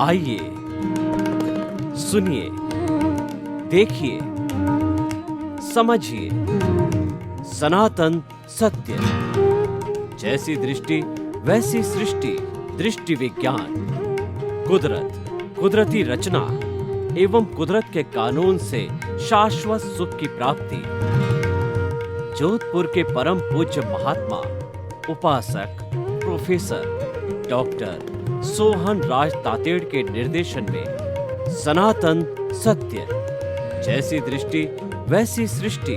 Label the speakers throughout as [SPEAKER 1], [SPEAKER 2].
[SPEAKER 1] आइए सुनिए, देखिए, समझिए सनातन सत्य। जैसी दृष्टि वैसी सृष्टि, दृष्टि विज्ञान। कुदरत, कुदरती रचना एवं कुदरत के कानून से शाश्वत सुख की प्राप्ति। जोधपुर के परम पूज्य महात्मा उपासक प्रोफेसर डॉक्टर सोहन राज तातेड़ के निर्देशन में सनातन सत्य। जैसी दृष्टि वैसी सृष्टि,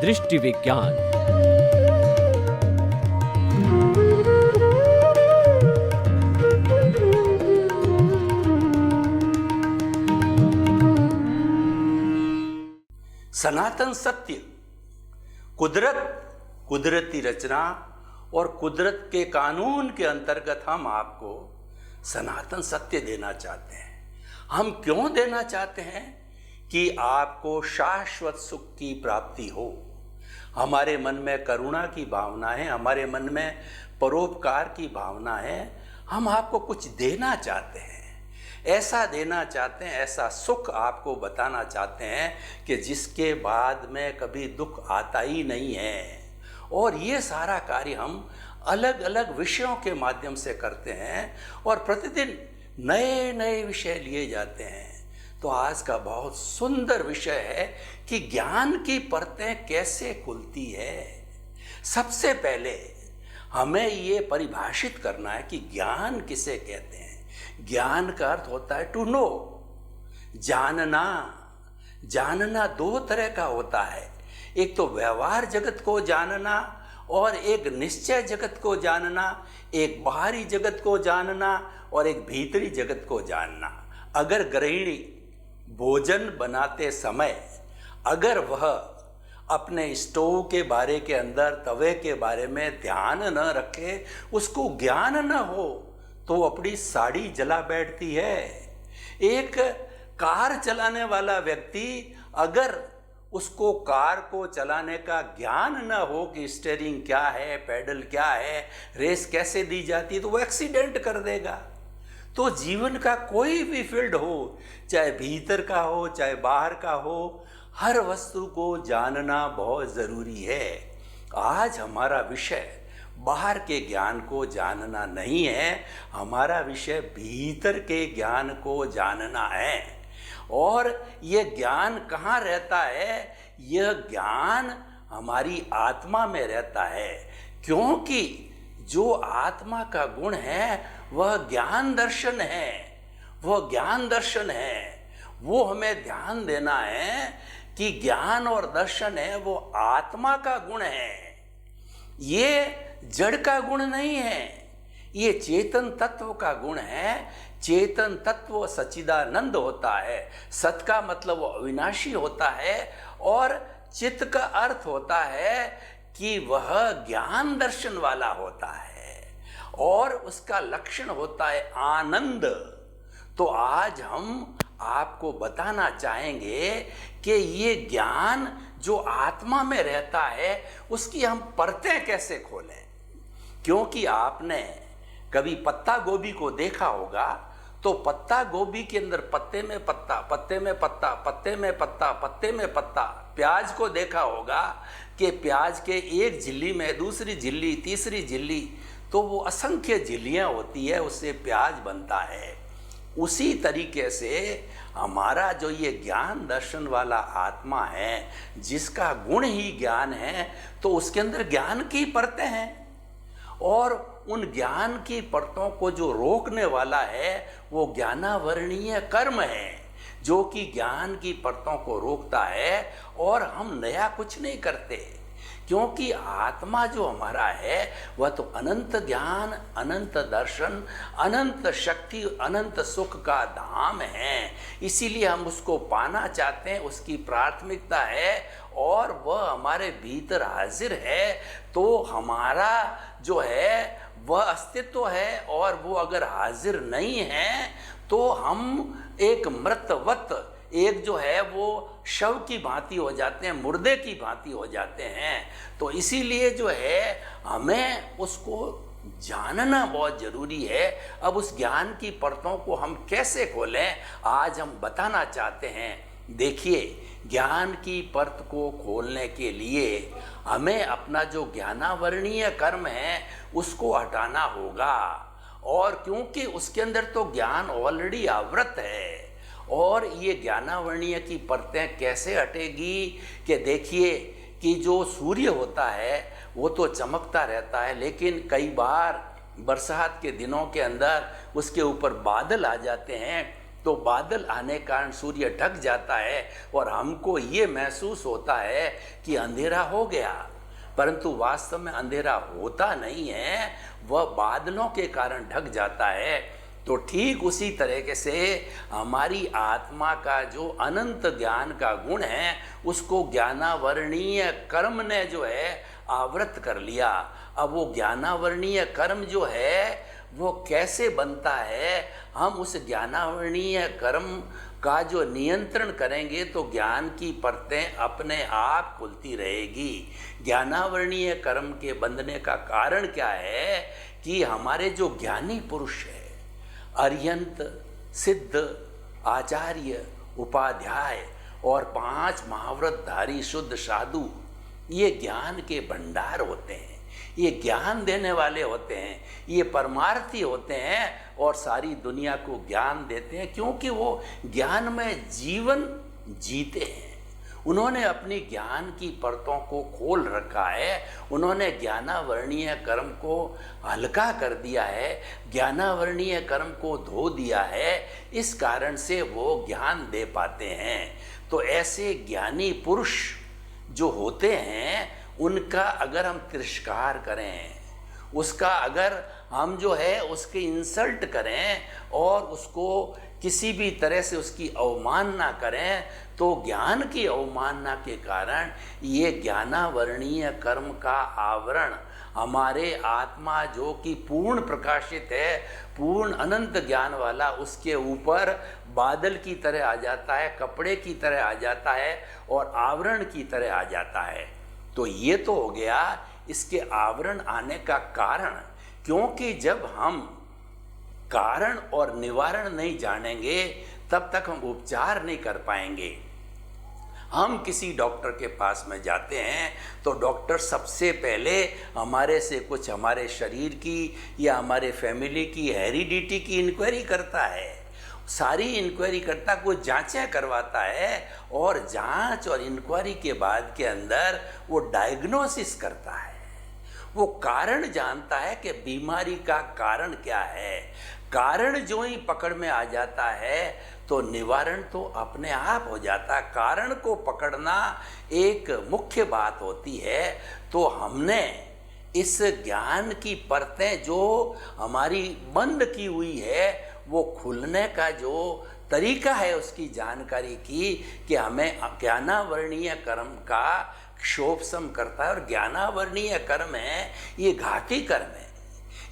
[SPEAKER 1] दृष्टि विज्ञान।
[SPEAKER 2] सनातन सत्य, कुदरत, कुदरती रचना और कुदरत के कानून के अंतर्गत हम आपको सनातन सत्य देना चाहते हैं। हम क्यों देना चाहते हैं? कि आपको शाश्वत सुख की प्राप्ति हो। हमारे मन में करुणा की भावना है, हमारे मन में परोपकार की भावना है। हम आपको कुछ देना चाहते हैं, ऐसा देना चाहते हैं, ऐसा सुख आपको बताना चाहते हैं कि जिसके बाद में कभी दुख आता ही नहीं है। और ये सारा कार्य हम अलग अलग विषयों के माध्यम से करते हैं और प्रतिदिन नए नए विषय लिए जाते हैं। तो आज का बहुत सुंदर विषय है कि ज्ञान की परतें कैसे खुलती है। सबसे पहले हमें ये परिभाषित करना है कि ज्ञान किसे कहते हैं। ज्ञान का अर्थ होता है टू नो, जानना। जानना दो तरह का होता है, एक तो व्यवहार जगत को जानना और एक निश्चय जगत को जानना, एक बाहरी जगत को जानना और एक भीतरी जगत को जानना। अगर गृहिणी भोजन बनाते समय अगर वह अपने स्टोव के बारे के अंदर, तवे के बारे में ध्यान न रखे, उसको ज्ञान न हो, तो अपनी साड़ी जला बैठती है। एक कार चलाने वाला व्यक्ति अगर उसको कार को चलाने का ज्ञान न हो कि स्टीयरिंग क्या है, पैडल क्या है, रेस कैसे दी जाती है, तो वो एक्सीडेंट कर देगा। तो जीवन का कोई भी फील्ड हो, चाहे भीतर का हो चाहे बाहर का हो, हर वस्तु को जानना बहुत ज़रूरी है। आज हमारा विषय बाहर के ज्ञान को जानना नहीं है, हमारा विषय भीतर के ज्ञान को जानना है। और ये ज्ञान कहाँ रहता है? यह ज्ञान हमारी आत्मा में रहता है, क्योंकि जो आत्मा का गुण है वह ज्ञान दर्शन है। वह ज्ञान दर्शन है, वो हमें ध्यान देना है कि ज्ञान और दर्शन है वो आत्मा का गुण है, ये जड़ का गुण नहीं है, ये चेतन तत्व का गुण है। चेतन तत्व सच्चिदानंद होता है। सत का मतलब वो अविनाशी होता है और चित्त का अर्थ होता है कि वह ज्ञान दर्शन वाला होता है और उसका लक्षण होता है आनंद। तो आज हम आपको बताना चाहेंगे कि ये ज्ञान जो आत्मा में रहता है उसकी हम परतें कैसे खोलें। क्योंकि आपने कभी पत्ता गोभी को देखा होगा, तो पत्ता गोभी के अंदर पत्ते में पत्ता, पत्ते में पत्ता, पत्ते में पत्ता, पत्ते में पत्ता। प्याज को देखा होगा कि प्याज के एक झिल्ली में दूसरी झिल्ली, तीसरी झिल्ली, तो वो असंख्य झिल्लियाँ होती है, उससे प्याज बनता है। उसी तरीके से हमारा जो ये ज्ञान दर्शन वाला आत्मा है, जिसका गुण ही ज्ञान है, तो उसके अंदर ज्ञान की परतें हैं और उन ज्ञान की परतों को जो रोकने वाला है वो ज्ञानावरणीय कर्म है, जो कि ज्ञान की परतों को रोकता है। और हम नया कुछ नहीं करते, क्योंकि आत्मा जो हमारा है वह तो अनंत ज्ञान, अनंत दर्शन, अनंत शक्ति, अनंत सुख का धाम है। इसीलिए हम उसको पाना चाहते हैं, उसकी प्राथमिकता है और वह हमारे भीतर हाजिर है। तो हमारा जो है वह अस्तित्व है, और वो अगर हाजिर नहीं है तो हम एक मृतवत, एक जो है वो शव की भांति हो जाते हैं, मुर्दे की भांति हो जाते हैं। तो इसीलिए जो है हमें उसको जानना बहुत जरूरी है। अब उस ज्ञान की परतों को हम कैसे खोलें, आज हम बताना चाहते हैं। देखिए, ज्ञान की परत को खोलने के लिए हमें अपना जो ज्ञानावरणीय कर्म है उसको हटाना होगा। और क्योंकि उसके अंदर तो ज्ञान ऑलरेडी आवृत है, और ये ज्ञानावरणीय की परतें कैसे हटेगी कि देखिए कि जो सूर्य होता है वो तो चमकता रहता है, लेकिन कई बार बरसात के दिनों के अंदर उसके ऊपर बादल आ जाते हैं, तो बादल आने के कारण सूर्य ढक जाता है और हमको ये महसूस होता है कि अंधेरा हो गया, परंतु वास्तव में अंधेरा होता नहीं है, वह बादलों के कारण ढक जाता है। तो ठीक उसी तरीके से हमारी आत्मा का जो अनंत ज्ञान का गुण है उसको ज्ञानावरणीय कर्म ने जो है आवृत कर लिया। अब वो ज्ञानावरणीय कर्म जो है वो कैसे बनता है, हम उस ज्ञानावरणीय कर्म का जो नियंत्रण करेंगे तो ज्ञान की परतें अपने आप खुलती रहेगी। ज्ञानावरणीय कर्म के बंधने का कारण क्या है कि हमारे जो ज्ञानी पुरुष है, अर्यंत, सिद्ध, आचार्य, उपाध्याय और 5 महाव्रतधारी शुद्ध साधु, ये ज्ञान के भंडार होते हैं, ये ज्ञान देने वाले होते हैं, ये परमार्थी होते हैं और सारी दुनिया को ज्ञान देते हैं, क्योंकि वो ज्ञान में जीवन जीते हैं। उन्होंने अपनी ज्ञान की परतों को खोल रखा है, उन्होंने ज्ञानावरणीय कर्म को हल्का कर दिया है, ज्ञानावरणीय कर्म को धो दिया है, इस कारण से वो ज्ञान दे पाते हैं। तो ऐसे ज्ञानी पुरुष जो होते हैं उनका अगर हम तिरस्कार करें, उसका अगर हम जो है उसके इंसल्ट करें और उसको किसी भी तरह से उसकी अवमानना करें, तो ज्ञान की अवमानना के कारण ये ज्ञानावरणीय कर्म का आवरण हमारे आत्मा जो कि पूर्ण प्रकाशित है, पूर्ण अनंत ज्ञान वाला, उसके ऊपर बादल की तरह आ जाता है, कपड़े की तरह आ जाता है और आवरण की तरह आ जाता है। तो ये तो हो गया इसके आवरण आने का कारण, क्योंकि जब हम कारण और निवारण नहीं जानेंगे तब तक हम उपचार नहीं कर पाएंगे। हम किसी डॉक्टर के पास में जाते हैं तो डॉक्टर सबसे पहले हमारे से कुछ हमारे शरीर की या हमारे फैमिली की हेरिडिटी की इंक्वायरी करता है, सारी इंक्वायरी करता, कोई जांचें करवाता है और जांच और इंक्वायरी के बाद के अंदर वो डायग्नोसिस करता है, वो कारण जानता है कि बीमारी का कारण क्या है। कारण जो ही पकड़ में आ जाता है तो निवारण तो अपने आप हो जाता है। कारण को पकड़ना एक मुख्य बात होती है। तो हमने इस ज्ञान की परतें जो हमारी बंद की हुई है वो खुलने का जो तरीका है उसकी जानकारी की कि हमें ज्ञानावरणीय कर्म का क्षोभसम करता है। और ज्ञानावरणीय कर्म है ये घाती कर्म है,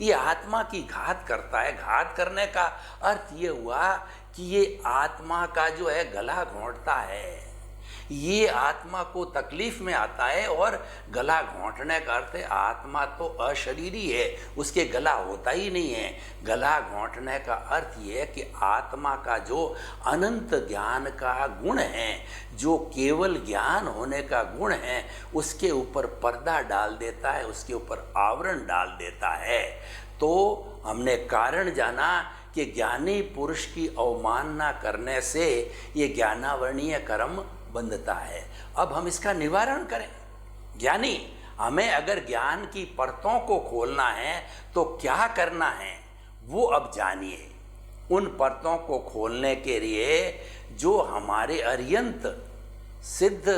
[SPEAKER 2] ये आत्मा की घात करता है। घात करने का अर्थ ये हुआ कि ये आत्मा का जो है गला घोंटता है, ये आत्मा को तकलीफ में आता है। और गला घोंटने का अर्थ है आत्मा तो अशरीरी है, उसके गला होता ही नहीं है। गला घोंटने का अर्थ ये है कि आत्मा का जो अनंत ज्ञान का गुण है, जो केवल ज्ञान होने का गुण है, उसके ऊपर पर्दा डाल देता है, उसके ऊपर आवरण डाल देता है। तो हमने कारण जाना कि ज्ञानी पुरुष की अवमानना करने से ये ज्ञानावरणीय कर्म बंधता है। अब हम इसका निवारण करें। यानी हमें अगर ज्ञान की परतों को खोलना है तो क्या करना है वो अब जानिए। उन परतों को खोलने के लिए जो हमारे अर्यंत, सिद्ध,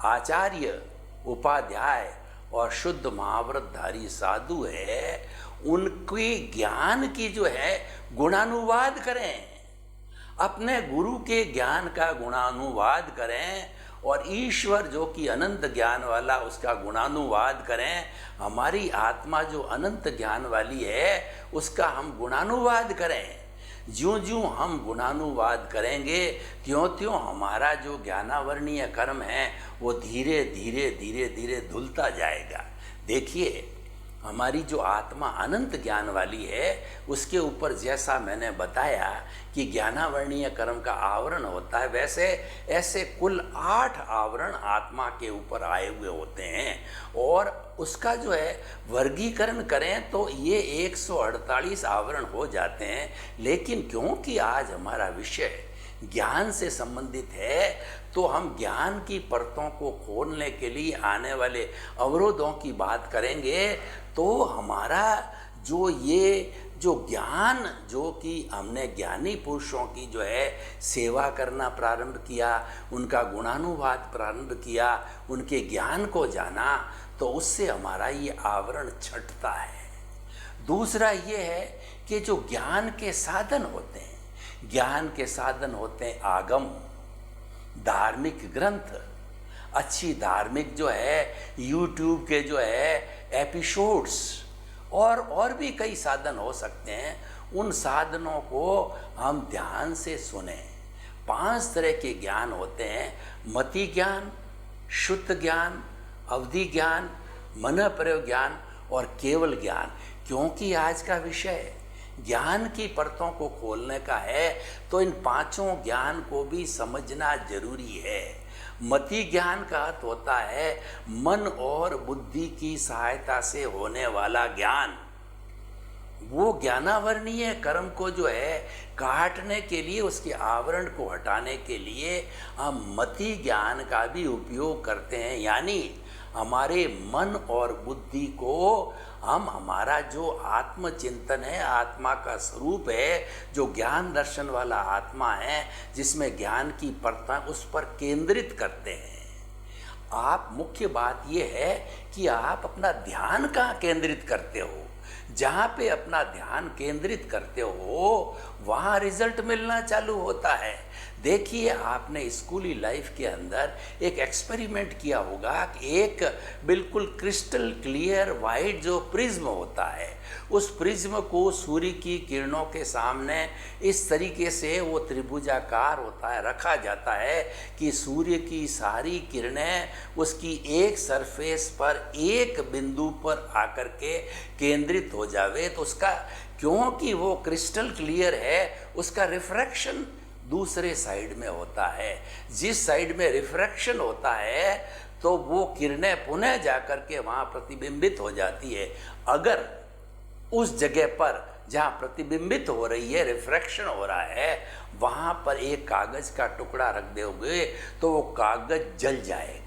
[SPEAKER 2] आचार्य, उपाध्याय और शुद्ध महाव्रतधारी साधु है, उनके ज्ञान की जो है गुणानुवाद करें, अपने गुरु के ज्ञान का गुणानुवाद करें और ईश्वर जो कि अनंत ज्ञान वाला उसका गुणानुवाद करें। हमारी आत्मा जो अनंत ज्ञान वाली है उसका हम गुणानुवाद करें। ज्यों ज्यों हम गुणानुवाद करेंगे त्यों त्यों हमारा जो ज्ञानावरणीय कर्म है वो धीरे धीरे धीरे धीरे धुलता जाएगा। देखिए, हमारी जो आत्मा अनंत ज्ञान वाली है उसके ऊपर जैसा मैंने बताया कि ज्ञानावरणीय कर्म का आवरण होता है, वैसे ऐसे कुल 8 आवरण आत्मा के ऊपर आए हुए होते हैं। और उसका जो है वर्गीकरण करें तो ये 148 आवरण हो जाते हैं। लेकिन क्योंकि आज हमारा विषय ज्ञान से संबंधित है तो हम ज्ञान की परतों को खोलने के लिए आने वाले अवरोधों की बात करेंगे। तो हमारा जो ज्ञान जो कि हमने ज्ञानी पुरुषों की जो है सेवा करना प्रारंभ किया, उनका गुणानुवाद प्रारंभ किया, उनके ज्ञान को जाना, तो उससे हमारा ये आवरण छटता है। दूसरा ये है कि जो ज्ञान के साधन होते हैं, ज्ञान के साधन होते हैं आगम, धार्मिक ग्रंथ, अच्छी धार्मिक जो है YouTube के जो है एपिसोड्स, और भी कई साधन हो सकते हैं। उन साधनों को हम ध्यान से सुने। 5 तरह के ज्ञान होते हैं: मति ज्ञान, शुद्ध ज्ञान, अवधि ज्ञान, मन प्रयोग ज्ञान और केवल ज्ञान। क्योंकि आज का विषय ज्ञान की परतों को खोलने का है तो इन 5 ज्ञान को भी समझना जरूरी है। मति ज्ञान का अर्थ होता है मन और बुद्धि की सहायता से होने वाला ज्ञान। वो ज्ञानावरणीय कर्म को जो है काटने के लिए, उसके आवरण को हटाने के लिए हम मति ज्ञान का भी उपयोग करते हैं। यानी हमारे मन और बुद्धि को हम, हमारा जो आत्मचिंतन है, आत्मा का स्वरूप है, जो ज्ञान दर्शन वाला आत्मा है जिसमें ज्ञान की परतें, उस पर केंद्रित करते हैं। आप, मुख्य बात ये है कि आप अपना ध्यान कहाँ केंद्रित करते हो। जहाँ पे अपना ध्यान केंद्रित करते हो वहाँ रिजल्ट मिलना चालू होता है। देखिए, आपने स्कूली लाइफ के अंदर एक एक्सपेरिमेंट किया होगा कि एक बिल्कुल क्रिस्टल क्लियर वाइट जो प्रिज्म होता है, उस प्रिज्म को सूर्य की किरणों के सामने इस तरीके से, वो त्रिभुजाकार होता है, रखा जाता है कि सूर्य की सारी किरणें उसकी एक सरफेस पर, एक बिंदु पर आकर के केंद्रित हो जावे। तो उसका, क्योंकि वो क्रिस्टल क्लियर है, उसका रिफ्रैक्शन दूसरे साइड में होता है। जिस साइड में रिफ्रैक्शन होता है तो वो किरणें पुनः जाकर के वहाँ प्रतिबिंबित हो जाती है। अगर उस जगह पर जहाँ प्रतिबिंबित हो रही है, रिफ्रैक्शन हो रहा है, वहाँ पर एक कागज का टुकड़ा रख दोगे तो वो कागज जल जाएगा।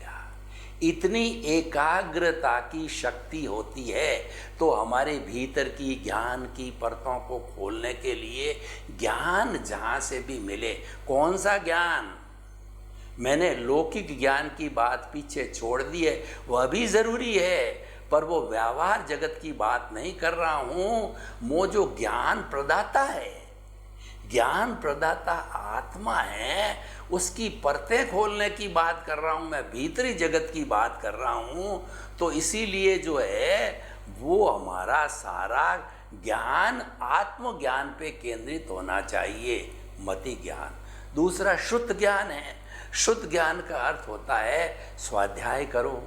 [SPEAKER 2] इतनी एकाग्रता की शक्ति होती है। तो हमारे भीतर की ज्ञान की परतों को खोलने के लिए ज्ञान जहाँ से भी मिले, कौन सा ज्ञान, मैंने लौकिक ज्ञान की बात पीछे छोड़ दी है, वह भी ज़रूरी है, पर वो व्यवहार जगत की बात नहीं कर रहा हूँ। वो जो ज्ञान प्रदाता है, ज्ञान प्रदाता आत्मा है, उसकी परतें खोलने की बात कर रहा हूँ मैं, भीतरी जगत की बात कर रहा हूँ। तो इसीलिए जो है वो हमारा सारा ज्ञान आत्मज्ञान पे केंद्रित होना चाहिए, मति ज्ञान। दूसरा शुद्ध ज्ञान है। शुद्ध ज्ञान का अर्थ होता है स्वाध्याय करो,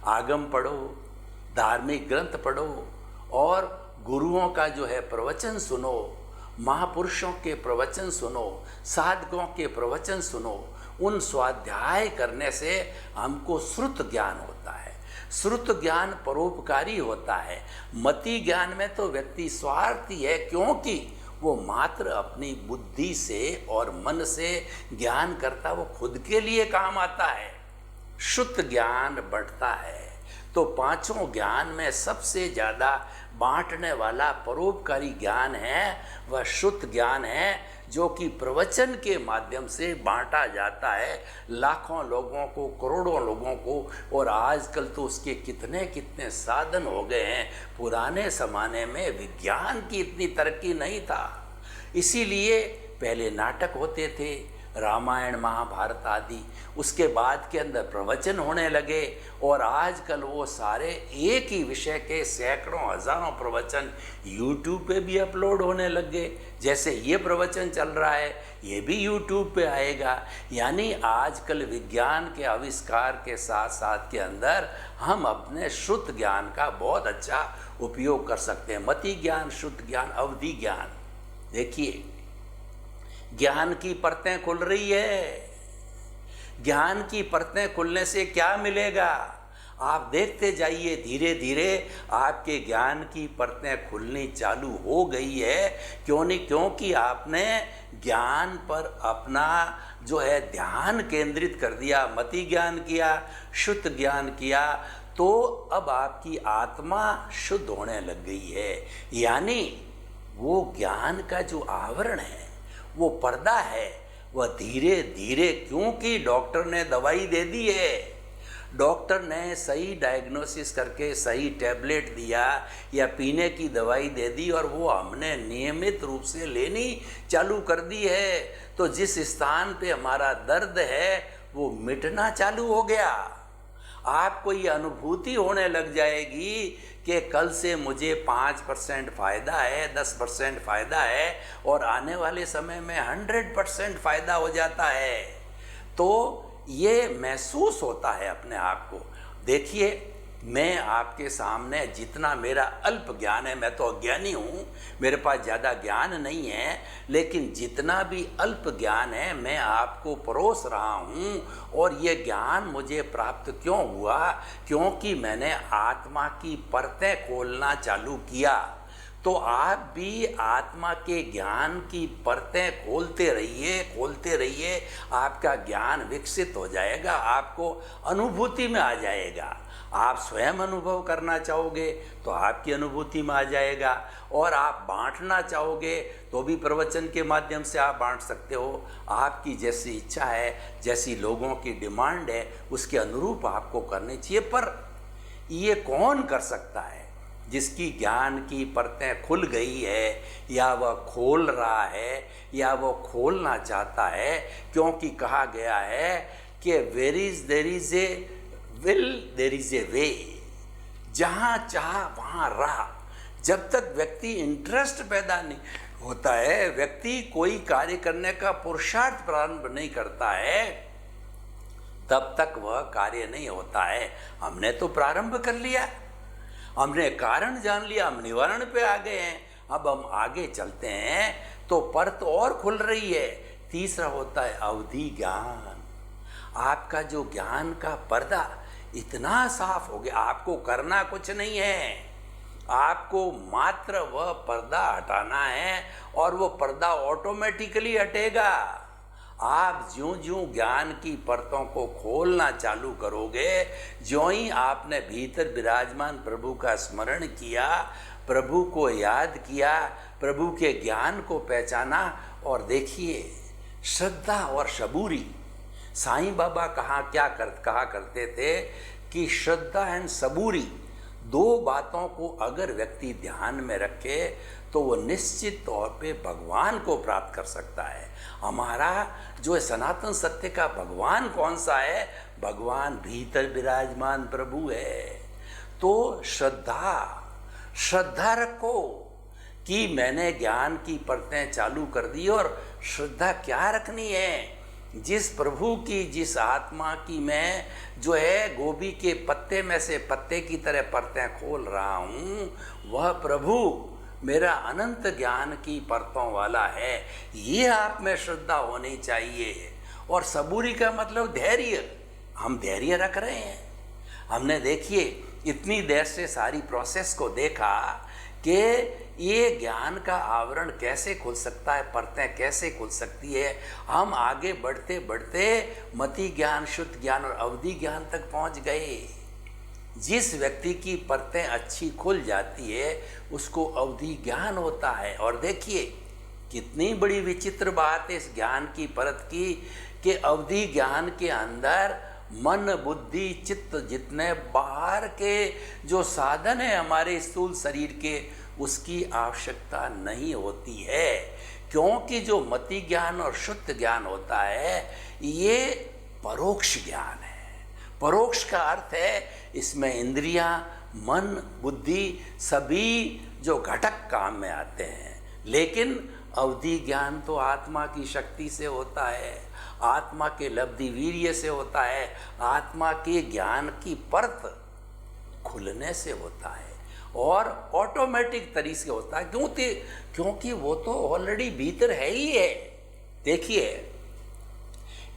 [SPEAKER 2] आगम पढ़ो, धार्मिक ग्रंथ पढ़ो और गुरुओं का जो है प्रवचन सुनो, महापुरुषों के प्रवचन सुनो, साधकों के प्रवचन सुनो। उन स्वाध्याय करने से हमको श्रुत ज्ञान होता है। श्रुत ज्ञान परोपकारी होता है। मति ज्ञान में तो व्यक्ति स्वार्थी है, क्योंकि वो मात्र अपनी बुद्धि से और मन से ज्ञान करता, वो खुद के लिए काम आता है। शुद्ध ज्ञान बढ़ता है। तो 5 ज्ञान में सबसे ज़्यादा बांटने वाला परोपकारी ज्ञान है, वह शुद्ध ज्ञान है, जो कि प्रवचन के माध्यम से बांटा जाता है लाखों लोगों को, करोड़ों लोगों को। और आजकल तो उसके कितने कितने साधन हो गए हैं। पुराने ज़माने में विज्ञान की इतनी तरक्की नहीं था, इसीलिए पहले नाटक होते थे, रामायण महाभारत आदि, उसके बाद के अंदर प्रवचन होने लगे और आजकल वो सारे एक ही विषय के सैकड़ों हजारों प्रवचन यूट्यूब पे भी अपलोड होने लगे। जैसे ये प्रवचन चल रहा है ये भी यूट्यूब पे आएगा। यानी आजकल विज्ञान के आविष्कार के साथ साथ के अंदर हम अपने शुद्ध ज्ञान का बहुत अच्छा उपयोग कर सकते हैं। मति ज्ञान, शुद्ध ज्ञान, अवधि ज्ञान। देखिए ज्ञान की परतें खुल रही है। ज्ञान की परतें खुलने से क्या मिलेगा? आप देखते जाइए, धीरे धीरे आपके ज्ञान की परतें खुलनी चालू हो गई है। क्यों नहीं? क्योंकि आपने ज्ञान पर अपना जो है ध्यान केंद्रित कर दिया, मति ज्ञान किया, शुद्ध ज्ञान किया, तो अब आपकी आत्मा शुद्ध होने लग गई है। यानी वो ज्ञान का जो आवरण है, वो पर्दा है, वह धीरे धीरे, क्योंकि डॉक्टर ने दवाई दे दी है, डॉक्टर ने सही डायग्नोसिस करके सही टैबलेट दिया या पीने की दवाई दे दी और वो हमने नियमित रूप से लेनी चालू कर दी है, तो जिस स्थान पे हमारा दर्द है वो मिटना चालू हो गया। आपको ये अनुभूति होने लग जाएगी कि कल से मुझे 5% फ़ायदा है, 10% फ़ायदा है और आने वाले समय में 100% फ़ायदा हो जाता है। तो ये महसूस होता है अपने आप को। देखिए मैं आपके सामने जितना मेरा अल्प ज्ञान है, मैं तो अज्ञानी हूँ, मेरे पास ज़्यादा ज्ञान नहीं है, लेकिन जितना भी अल्प ज्ञान है मैं आपको परोस रहा हूँ। और ये ज्ञान मुझे प्राप्त क्यों हुआ? क्योंकि मैंने आत्मा की परतें खोलना चालू किया। तो आप भी आत्मा के ज्ञान की परतें खोलते रहिए, आपका ज्ञान विकसित हो जाएगा, आपको अनुभूति में आ जाएगा। आप स्वयं अनुभव करना चाहोगे तो आपकी अनुभूति में आ जाएगा, और आप बांटना चाहोगे तो भी प्रवचन के माध्यम से आप बांट सकते हो। आपकी जैसी इच्छा है, जैसी लोगों की डिमांड है, उसके अनुरूप आपको करनी चाहिए। पर ये कौन कर सकता है? जिसकी ज्ञान की परतें खुल गई है, या वह खोल रहा है, या वह खोलना चाहता है। क्योंकि कहा गया है कि there is a will there is a way. जहाँ चाह वहाँ राह। जब तक व्यक्ति इंटरेस्ट पैदा नहीं होता है, व्यक्ति कोई कार्य करने का पुरुषार्थ प्रारंभ नहीं करता है, तब तक वह कार्य नहीं होता है। हमने तो प्रारंभ कर लिया, हमने कारण जान लिया, हम निवारण पे आ गए हैं। अब हम आगे चलते हैं तो परत और खुल रही है। तीसरा होता है अवधि ज्ञान। आपका जो ज्ञान का पर्दा इतना साफ हो गया, आपको करना कुछ नहीं है, आपको मात्र वह पर्दा हटाना है और वो पर्दा ऑटोमेटिकली हटेगा। आप ज्यों-ज्यों ज्ञान की परतों को खोलना चालू करोगे, ज्यों ही आपने भीतर विराजमान प्रभु का स्मरण किया, प्रभु को याद किया, प्रभु के ज्ञान को पहचाना। और देखिए श्रद्धा और सबूरी, साईं बाबा कहा करते थे कि श्रद्धा एंड सबूरी, दो बातों को अगर व्यक्ति ध्यान में रखे तो वो निश्चित तौर पे भगवान को प्राप्त कर सकता है। हमारा जो है सनातन सत्य का भगवान कौन सा है? भगवान भीतर विराजमान प्रभु है। तो श्रद्धा रखो कि मैंने ज्ञान की परतें चालू कर दी। और श्रद्धा क्या रखनी है? जिस प्रभु की, जिस आत्मा की मैं जो है गोभी के पत्ते में से पत्ते की तरह परतें खोल रहा हूँ, वह प्रभु मेरा अनंत ज्ञान की परतों वाला है। ये आप में श्रद्धा होनी चाहिए। और सबूरी का मतलब धैर्य। हम धैर्य रख रहे हैं। हमने देखिए इतनी देर से सारी प्रोसेस को देखा कि ये ज्ञान का आवरण कैसे खुल सकता है, परतें कैसे खुल सकती है। हम आगे बढ़ते बढ़ते मति ज्ञान, शुद्ध ज्ञान और अवधि ज्ञान तक पहुंच गए। जिस व्यक्ति की परतें अच्छी खुल जाती है उसको अवधि ज्ञान होता है। और देखिए कितनी बड़ी विचित्र बात है इस ज्ञान की परत की कि अवधि ज्ञान के अंदर मन, बुद्धि, चित्त, जितने बाहर के जो साधन है हमारे स्थूल शरीर के, उसकी आवश्यकता नहीं होती है। क्योंकि जो मति ज्ञान और शुद्ध ज्ञान होता है ये परोक्ष ज्ञान है। परोक्ष का अर्थ है इसमें इंद्रियां, मन, बुद्धि सभी जो घटक काम में आते हैं। लेकिन अवधि ज्ञान तो आत्मा की शक्ति से होता है, आत्मा के लब्धि वीर्य से होता है, आत्मा के ज्ञान की परत खुलने से होता है और ऑटोमेटिक तरीके से होता है, क्योंकि वो तो ऑलरेडी भीतर है ही है। देखिए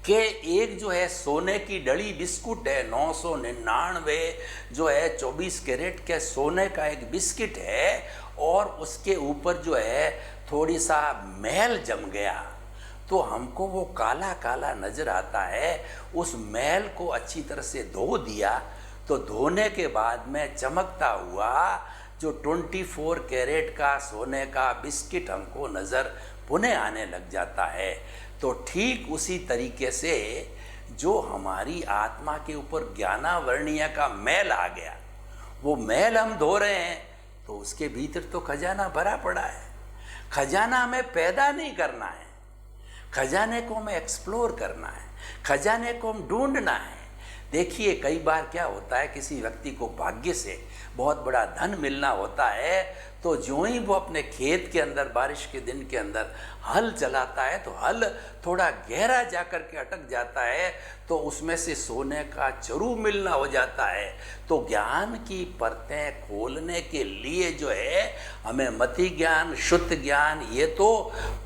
[SPEAKER 2] कि एक जो है सोने की डली बिस्कुट है, 999 जो है 24 कैरेट के सोने का एक बिस्किट है, और उसके ऊपर जो है थोड़ी सा मैल जम गया तो हमको वो काला काला नजर आता है। उस मैल को अच्छी तरह से धो दिया तो धोने के बाद में चमकता हुआ जो 24 कैरेट का सोने का बिस्किट हमको नज़र पुनः आने लग जाता है। तो ठीक उसी तरीके से जो हमारी आत्मा के ऊपर ज्ञानावर्णीय का मैल आ गया, वो मैल हम धो रहे हैं तो उसके भीतर तो खजाना भरा पड़ा है। खजाना हमें पैदा नहीं करना है, खजाने को हमें एक्सप्लोर करना है, खजाने को हम ढूंढना है। देखिए कई बार क्या होता है, किसी व्यक्ति को भाग्य से बहुत बड़ा धन मिलना होता है तो जो ही वो अपने खेत के अंदर बारिश के दिन के अंदर हल चलाता है तो हल थोड़ा गहरा जाकर के अटक जाता है तो उसमें से सोने का चरू मिलना हो जाता है। तो ज्ञान की परतें खोलने के लिए जो है हमें मति ज्ञान, शुद्ध ज्ञान, ये तो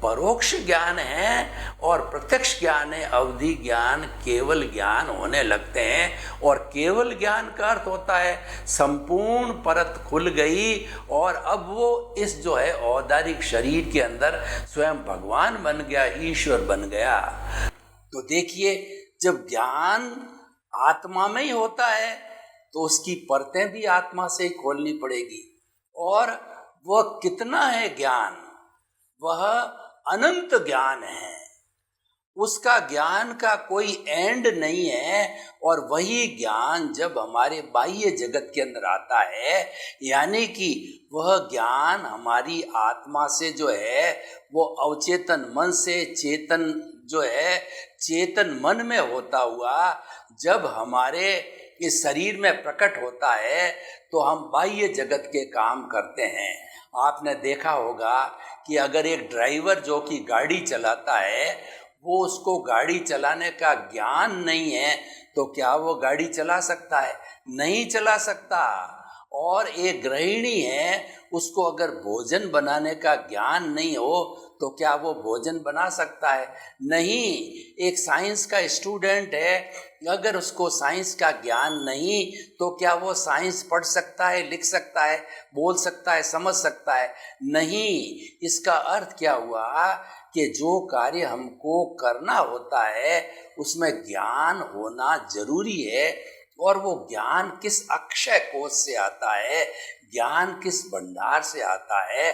[SPEAKER 2] परोक्ष ज्ञान है, और प्रत्यक्ष ज्ञान है, अवधि ज्ञान, केवल ज्ञान होने लगते हैं। और केवल ज्ञान का अर्थ होता है संपूर्ण परत खुल गई और अब वो इस जो है औदारिक शरीर के अंदर स्वयं भगवान बन गया, ईश्वर बन गया। तो देखिए जब ज्ञान आत्मा में ही होता है तो उसकी परतें भी आत्मा से ही खोलनी पड़ेगी। और वह कितना है ज्ञान, वह अनंत ज्ञान है, उसका ज्ञान का कोई एंड नहीं है। और वही ज्ञान जब हमारे बाह्य जगत के अंदर आता है, यानी कि वह ज्ञान हमारी आत्मा से जो है वो अवचेतन मन से चेतन जो है चेतन मन में होता हुआ जब हमारे इस शरीर में प्रकट होता है तो हम बाह्य जगत के काम करते हैं। आपने देखा होगा कि अगर एक ड्राइवर जो कि गाड़ी चलाता है वो उसको गाड़ी चलाने का ज्ञान नहीं है तो क्या वो गाड़ी चला सकता है? नहीं चला सकता। और एक गृहिणी है, उसको अगर भोजन बनाने का ज्ञान नहीं हो तो क्या वो भोजन बना सकता है? नहीं। एक साइंस का स्टूडेंट है, अगर उसको साइंस का ज्ञान नहीं तो क्या वो साइंस पढ़ सकता है, लिख सकता है, बोल सकता है, समझ सकता है? नहीं। इसका अर्थ क्या हुआ कि जो कार्य हमको करना होता है उसमें ज्ञान होना जरूरी है। और वो ज्ञान किस अक्षय कोष से आता है, ज्ञान किस भंडार से आता है?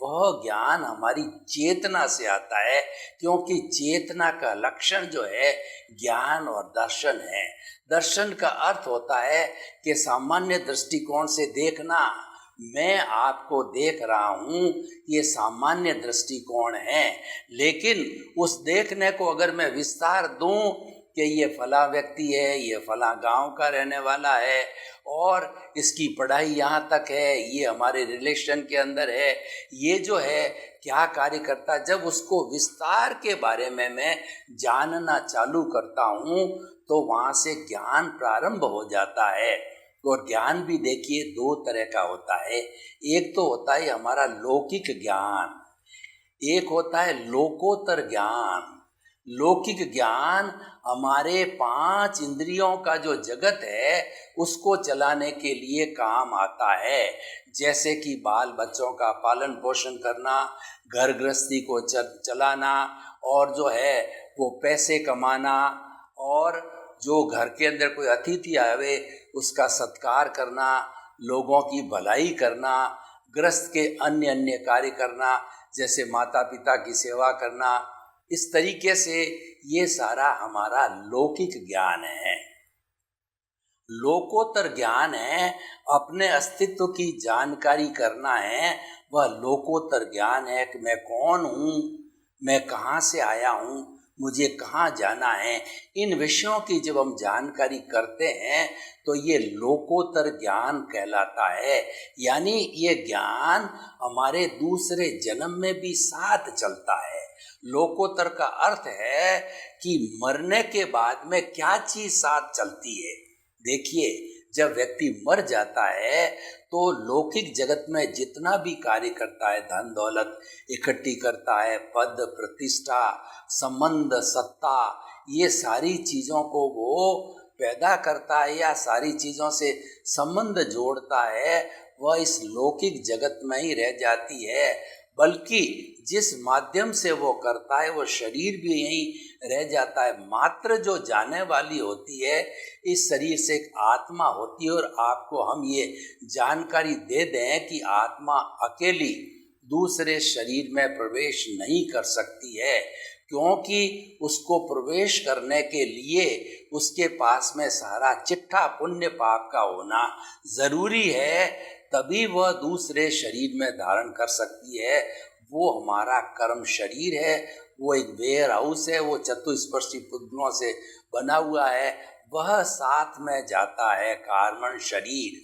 [SPEAKER 2] वह ज्ञान हमारी चेतना से आता है, क्योंकि चेतना का लक्षण जो है ज्ञान और दर्शन है। दर्शन का अर्थ होता है कि सामान्य दृष्टिकोण से देखना, मैं आपको देख रहा हूँ, ये सामान्य दृष्टिकोण है। लेकिन उस देखने को अगर मैं विस्तार दूं कि ये फला व्यक्ति है, ये फला गांव का रहने वाला है और इसकी पढ़ाई यहाँ तक है, ये हमारे रिलेशन के अंदर है, ये जो है क्या कार्य करता, जब उसको विस्तार के बारे में मैं जानना चालू करता हूँ तो वहाँ से ज्ञान प्रारंभ हो जाता है। और ज्ञान भी देखिए दो तरह का होता है। एक तो होता है हमारा लौकिक ज्ञान, एक होता है लोकोत्तर ज्ञान। लौकिक ज्ञान हमारे 5 इंद्रियों का जो जगत है उसको चलाने के लिए काम आता है, जैसे कि बाल बच्चों का पालन पोषण करना, घर गृहस्थी को चलाना, और जो है वो पैसे कमाना, और जो घर के अंदर कोई अतिथि आवे उसका सत्कार करना, लोगों की भलाई करना, गृहस्थ के अन्य अन्य कार्य करना, जैसे माता पिता की सेवा करना। इस तरीके से ये सारा हमारा लौकिक ज्ञान है। लोकोत्तर ज्ञान है, अपने अस्तित्व की जानकारी करना है, वह लोकोत्तर ज्ञान है कि मैं कौन हूँ, मैं कहाँ से आया हूँ, मुझे कहाँ जाना है, इन विषयों की जब हम जानकारी करते हैं तो ये लोकोत्तर ज्ञान कहलाता है। यानी ये ज्ञान हमारे दूसरे जन्म में भी साथ चलता है। लोकोत्तर का अर्थ है कि मरने के बाद में क्या चीज साथ चलती है। देखिए, जब व्यक्ति मर जाता है तो लौकिक जगत में जितना भी कार्य करता है, धन दौलत इकट्ठी करता है, पद प्रतिष्ठा संबंध सत्ता, ये सारी चीज़ों को वो पैदा करता है या सारी चीज़ों से संबंध जोड़ता है, वह इस लौकिक जगत में ही रह जाती है। बल्कि जिस माध्यम से वो करता है वो शरीर भी यहीं रह जाता है। मात्र जो जाने वाली होती है इस शरीर से एक आत्मा होती है। और आपको हम ये जानकारी दे दें कि आत्मा अकेली दूसरे शरीर में प्रवेश नहीं कर सकती है, क्योंकि उसको प्रवेश करने के लिए उसके पास में सारा चिट्ठा पुण्य पाप का होना जरूरी है, तभी वह दूसरे शरीर में धारण कर सकती है। वो हमारा कर्म शरीर है, वो एक वेयर हाउस है, वो चतुस्पर्शी पुतलों से बना हुआ है, वह साथ में जाता है कार्बन शरीर,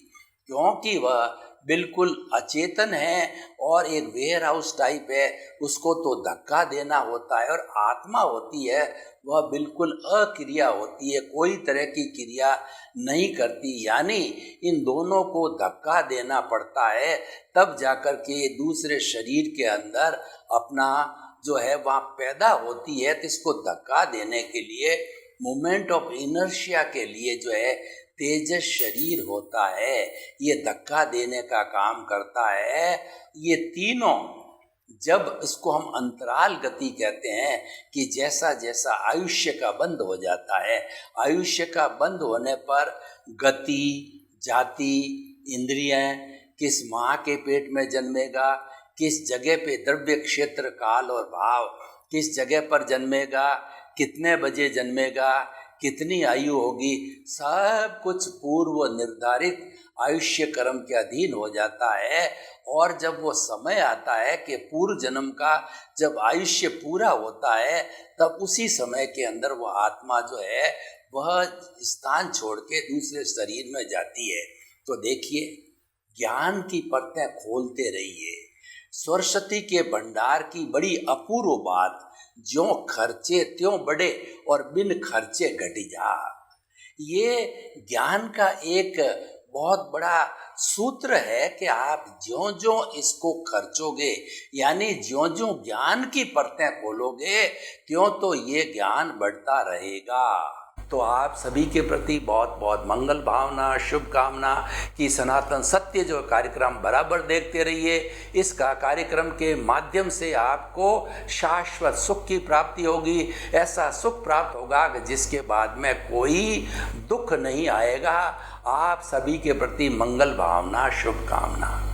[SPEAKER 2] क्योंकि वह बिल्कुल अचेतन है और एक वेयर हाउस टाइप है, उसको तो धक्का देना होता है। और आत्मा होती है वह बिल्कुल अक्रिया होती है, कोई तरह की क्रिया नहीं करती। यानी इन दोनों को धक्का देना पड़ता है, तब जाकर के दूसरे शरीर के अंदर अपना जो है वहाँ पैदा होती है। तो इसको धक्का देने के लिए, मोमेंट ऑफ इनर्शिया के लिए जो है तेजस शरीर होता है, ये धक्का देने का काम करता है। ये तीनों, जब इसको हम अंतराल गति कहते हैं कि जैसा जैसा आयुष्य का बंद हो जाता है, आयुष्य का बंद होने पर गति, जाति, इंद्रियां, किस माँ के पेट में जन्मेगा, किस जगह पे द्रव्य क्षेत्र काल और भाव, किस जगह पर जन्मेगा, कितने बजे जन्मेगा, कितनी आयु होगी, सब कुछ पूर्व निर्धारित आयुष्य कर्म के अधीन हो जाता है। और जब वो समय आता है कि पूर्व जन्म का जब आयुष्य पूरा होता है, तब उसी समय के अंदर वो आत्मा जो है वह स्थान छोड़ के दूसरे शरीर में जाती है। तो देखिए, ज्ञान की परतें खोलते रहिए। सरस्वती के भंडार की बड़ी अपूर्व बात, ज्यों खर्चे त्यों बढ़े और बिन खर्चे घट जा। ये ज्ञान का एक बहुत बड़ा सूत्र है कि आप ज्यों ज्यों इसको खर्चोगे, यानी ज्यों ज्यों ज्ञान की परतें खोलोगे, त्यों तो ये ज्ञान बढ़ता रहेगा। तो आप सभी के प्रति बहुत बहुत मंगल भावना, शुभकामना कि सनातन सत्य जो कार्यक्रम बराबर देखते रहिए। इसका कार्यक्रम के माध्यम से आपको शाश्वत सुख की प्राप्ति होगी। ऐसा सुख प्राप्त होगा कि जिसके बाद में कोई दुख नहीं आएगा। आप सभी के प्रति मंगल भावना, शुभकामना।